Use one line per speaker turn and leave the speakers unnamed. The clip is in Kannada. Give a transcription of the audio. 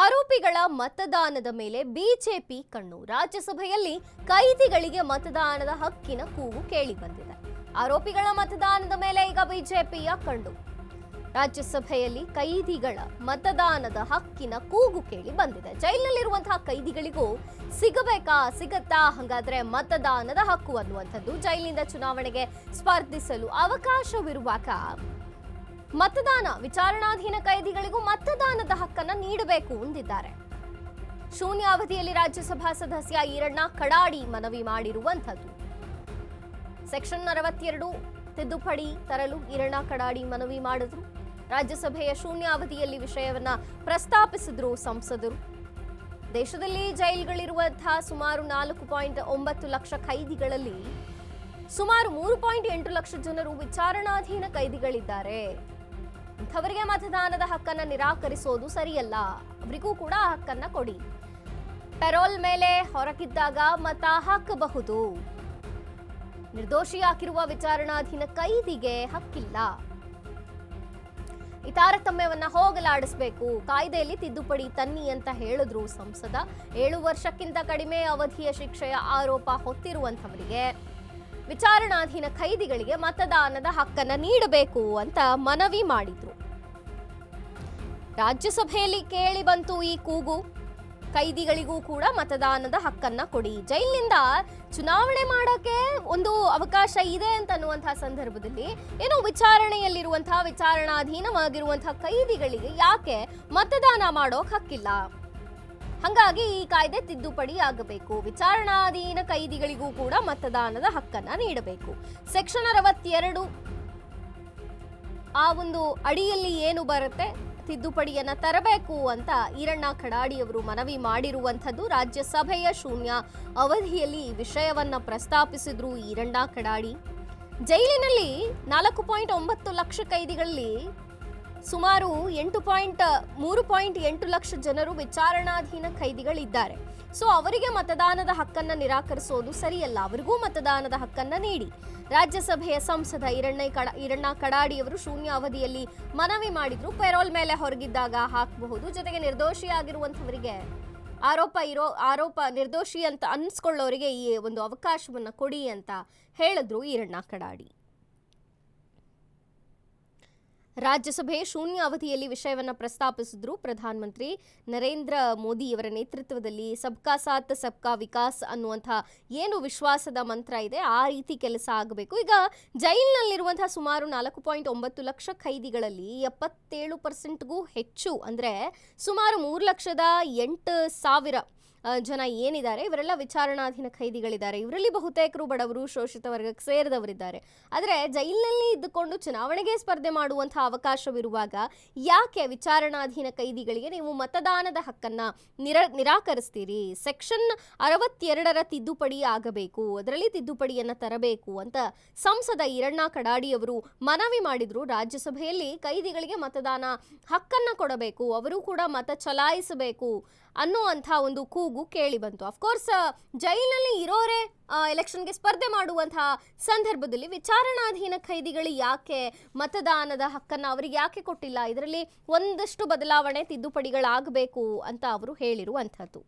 ಆರೋಪಿಗಳ ಮತದಾನದ ಮೇಲೆ ಬಿಜೆಪಿ ಕಣ್ಣು. ರಾಜ್ಯಸಭೆಯಲ್ಲಿ ಕೈದಿಗಳಿಗೆ ಮತದಾನದ ಹಕ್ಕಿನ ಕೂಗು ಕೇಳಿ ಬಂದಿದೆ. ಆರೋಪಿಗಳ ಮತದಾನದ ಮೇಲೆ ಈಗ ಬಿಜೆಪಿಯ ಕಣ್ಣು. ರಾಜ್ಯಸಭೆಯಲ್ಲಿ ಕೈದಿಗಳ ಮತದಾನದ ಹಕ್ಕಿನ ಕೂಗು ಕೇಳಿ ಬಂದಿದೆ. ಜೈಲಿನಲ್ಲಿರುವಂತಹ ಕೈದಿಗಳಿಗೂ ಸಿಗತ್ತಾ ಹಾಗಾದ್ರೆ ಮತದಾನದ ಹಕ್ಕು ಅನ್ನುವಂಥದ್ದು. ಜೈಲಿನಿಂದ ಚುನಾವಣೆಗೆ ಸ್ಪರ್ಧಿಸಲು ಅವಕಾಶವಿರುವಾಗ ವಿಚಾರಣಾಧೀನ ಕೈದಿಗಳಿಗೂ ಮತದಾನದ ಹಕ್ಕನ್ನ ನೀಡಬೇಕು ಎಂದಿದ್ದಾರೆ. ಶೂನ್ಯಾವಧಿಯಲ್ಲಿ ರಾಜ್ಯಸಭಾ ಸದಸ್ಯ ಈರಣ್ಣ ಕಡಾಡಿ ಮನವಿ ಮಾಡಿರುವಂಥದ್ದು. ಸೆಕ್ಷನ್ 62 ತಿದ್ದುಪಡಿ ತರಲು ಈರಣ್ಣ ಕಡಾಡಿ ಮನವಿ ಮಾಡಿದ್ರು. ರಾಜ್ಯಸಭೆಯ ಶೂನ್ಯಾವಧಿಯಲ್ಲಿ ವಿಷಯವನ್ನ ಪ್ರಸ್ತಾಪಿಸಿದ್ರು ಸಂಸದರು. ದೇಶದಲ್ಲಿ ಜೈಲುಗಳಿರುವಂತಹ ಸುಮಾರು 4.9 ಲಕ್ಷ ಕೈದಿಗಳಲ್ಲಿ ಸುಮಾರು 3.8 ಲಕ್ಷ ಜನರು ವಿಚಾರಣಾಧೀನ ಕೈದಿಗಳಿದ್ದಾರೆ. ಇಂಥವರಿಗೆ ಮತದಾನದ ಹಕ್ಕನ್ನ ನಿರಾಕರಿಸೋದು ಸರಿಯಲ್ಲ. ಅವರಿಗೂ ಕೂಡ ಆ ಹಕ್ಕನ್ನ ಕೊಡಿ. ಪೆರೋಲ್ ಮೇಲೆ ಹೊರಗಿದ್ದಾಗ ಮತ ಹಾಕಬಹುದು. ನಿರ್ದೋಷಿಯಾಗಿರುವ ವಿಚಾರಣಾಧೀನ ಕೈದಿಗೆ ಹಕ್ಕಿಲ್ಲ. ಈ ತಾರತಮ್ಯವನ್ನ ಹೋಗಲಾಡಿಸಬೇಕು, ಕಾಯ್ದೆಯಲ್ಲಿ ತಿದ್ದುಪಡಿ ತನ್ನಿ ಅಂತ ಹೇಳಿದ್ರು ಸಂಸದ. 7 ವರ್ಷಕ್ಕಿಂತ ಕಡಿಮೆ ಅವಧಿಯ ಶಿಕ್ಷೆಯ ಆರೋಪ ಹೊತ್ತಿರುವಂತವರಿಗೆ ವಿಚಾರಣಾಧೀನ ಕೈದಿಗಳಿಗೆ ಮತದಾನದ ಹಕ್ಕನ್ನ ನೀಡಬೇಕು ಅಂತ ಮನವಿ ಮಾಡಿದ್ರು. ರಾಜ್ಯಸಭೆಯಲ್ಲಿ ಕೇಳಿ ಬಂತು ಈ ಕೂಗು. ಕೈದಿಗಳಿಗೂ ಕೂಡ ಮತದಾನದ ಹಕ್ಕನ್ನ ಕೊಡಿ. ಜೈಲಿನಿಂದ ಚುನಾವಣೆ ಮಾಡೋಕೆ ಒಂದು ಅವಕಾಶ ಇದೆ ಅಂತ ಅನ್ನುವಂತಹ ಸಂದರ್ಭದಲ್ಲಿ ಏನೋ ವಿಚಾರಣೆಯಲ್ಲಿರುವಂತಹ ವಿಚಾರಣಾಧೀನವಾಗಿರುವಂತಹ ಕೈದಿಗಳಿಗೆ ಯಾಕೆ ಮತದಾನ ಮಾಡೋಕ್ ಹಕ್ಕಿಲ್ಲ? ಹಾಗಾಗಿ ಈ ಕಾಯ್ದೆ ತಿದ್ದುಪಡಿ ಆಗಬೇಕು. ವಿಚಾರಣಾಧೀನ ಕೈದಿಗಳಿಗೂ ಕೂಡ ಮತದಾನದ ಹಕ್ಕನ್ನ ನೀಡಬೇಕು. ಸೆಕ್ಷನ್ 62 ಆ ಒಂದು ಅಡಿಯಲ್ಲಿ ಏನು ಬರುತ್ತೆ ತಿದ್ದುಪಡಿಯನ್ನ ತರಬೇಕು ಅಂತ ಈರಣ್ಣ ಕಡಾಡಿ ಅವರು ಮನವಿ ಮಾಡಿರುವಂಥದ್ದು. ರಾಜ್ಯಸಭೆಯ ಶೂನ್ಯ ಅವಧಿಯಲ್ಲಿ ಈ ವಿಷಯವನ್ನ ಪ್ರಸ್ತಾಪಿಸಿದ್ರು ಈರಣ್ಣ ಕಡಾಡಿ. ಜೈಲಿನಲ್ಲಿ 4.9 ಲಕ್ಷ ಕೈದಿಗಳಲ್ಲಿ ಸುಮಾರು 3.8 ಲಕ್ಷ ಜನರು ವಿಚಾರಣಾಧೀನ ಕೈದಿಗಳಿದ್ದಾರೆ. ಸೊ ಅವರಿಗೆ ಮತದಾನದ ಹಕ್ಕನ್ನ ನಿರಾಕರಿಸೋದು ಸರಿಯಲ್ಲ. ಅವರಿಗೂ ಮತದಾನದ ಹಕ್ಕನ್ನ ನೀಡಿ. ರಾಜ್ಯಸಭೆಯ ಸಂಸದ ಈರಣ್ಣ ಕಡಾಡಿ ಅವರು ಶೂನ್ಯ ಅವಧಿಯಲ್ಲಿ ಮನವಿ ಮಾಡಿದ್ರು. ಪೆರೋಲ್ ಮೇಲೆ ಹೊರಗಿದ್ದಾಗ ಹಾಕಬಹುದು. ಜೊತೆಗೆ ನಿರ್ದೋಷಿಯಾಗಿರುವಂತವರಿಗೆ ಆರೋಪ ನಿರ್ದೋಷಿ ಅಂತ ಅನ್ಸ್ಕೊಳ್ಳೋರಿಗೆ ಈ ಒಂದು ಅವಕಾಶವನ್ನ ಕೊಡಿ ಅಂತ ಹೇಳಿದ್ರು ಈರಣ್ಣ ಕಡಾಡಿ. ರಾಜ್ಯಸಭೆ ಶೂನ್ಯ ಅವಧಿಯಲ್ಲಿ ವಿಷಯವನ್ನ ಪ್ರಸ್ತಾಪಿಸಿದ್ರು. ಪ್ರಧಾನಮಂತ್ರಿ ನರೇಂದ್ರ ಮೋದಿಯವರ ನೇತೃತ್ವದಲ್ಲಿ ಸಬ್ಕಾ ಸಾಥ್ ಸಬ್ಕಾ ವಿಕಾಸ್ ಅನ್ನುವಂಥ ಏನು ವಿಶ್ವಾಸದ ಮಂತ್ರ ಇದೆ ಆ ರೀತಿ ಕೆಲಸ ಆಗಬೇಕು. ಈಗ ಜೈಲಿನಲ್ಲಿರುವಂತಹ ಸುಮಾರು 4.9 ಲಕ್ಷ ಕೈದಿಗಳಲ್ಲಿ 77%ಗೂ ಹೆಚ್ಚು ಅಂದ್ರೆ ಸುಮಾರು 3,08,000 ಜನ ಏನಿದ್ದಾರೆ ಇವರೆಲ್ಲ ವಿಚಾರಣಾಧೀನ ಕೈದಿಗಳಿದ್ದಾರೆ. ಇವರಲ್ಲಿ ಬಹುತೇಕರು ಬಡವರು, ಶೋಷಿತ ವರ್ಗಕ್ಕೆ ಸೇರಿದವರಿದ್ದಾರೆ. ಆದರೆ ಜೈಲಿನಲ್ಲಿ ಇದ್ದುಕೊಂಡು ಚುನಾವಣೆಗೆ ಸ್ಪರ್ಧೆ ಮಾಡುವಂತಹ ಅವಕಾಶವಿರುವಾಗ ಯಾಕೆ ವಿಚಾರಣಾಧೀನ ಕೈದಿಗಳಿಗೆ ನೀವು ಮತದಾನದ ಹಕ್ಕನ್ನ ನಿರಾಕರಿಸ್ತೀರಿ? ಸೆಕ್ಷನ್ 62 ತಿದ್ದುಪಡಿ ಆಗಬೇಕು, ಅದರಲ್ಲಿ ತಿದ್ದುಪಡಿಯನ್ನ ತರಬೇಕು ಅಂತ ಸಂಸದ ಈರಣ್ಣ ಕಡಾಡಿ ಅವರು ಮನವಿ ಮಾಡಿದ್ರು. ರಾಜ್ಯಸಭೆಯಲ್ಲಿ ಕೈದಿಗಳಿಗೆ ಮತದಾನ ಹಕ್ಕನ್ನ ಕೊಡಬೇಕು, ಅವರು ಕೂಡ ಮತ ಚಲಾಯಿಸಬೇಕು ಅನ್ನುವಂಥ ಒಂದು ಕೂಗು ಕೇಳಿ ಬಂತು. ಅಫ್ಕೋರ್ಸ್ ಜೈಲಿನಲ್ಲಿ ಇರೋರೇ ಎಲೆಕ್ಷನ್ಗೆ ಸ್ಪರ್ಧೆ ಮಾಡುವಂತಹ ಸಂದರ್ಭದಲ್ಲಿ ವಿಚಾರಣಾಧೀನ ಕೈದಿಗಳು ಯಾಕೆ ಮತದಾನದ ಹಕ್ಕನ್ನು ಅವರಿಗೆ ಯಾಕೆ ಕೊಟ್ಟಿಲ್ಲ? ಇದರಲ್ಲಿ ಒಂದಷ್ಟು ಬದಲಾವಣೆ ತಿದ್ದುಪಡಿಗಳಾಗಬೇಕು ಅಂತ ಅವರು ಹೇಳಿರುವಂಥದ್ದು.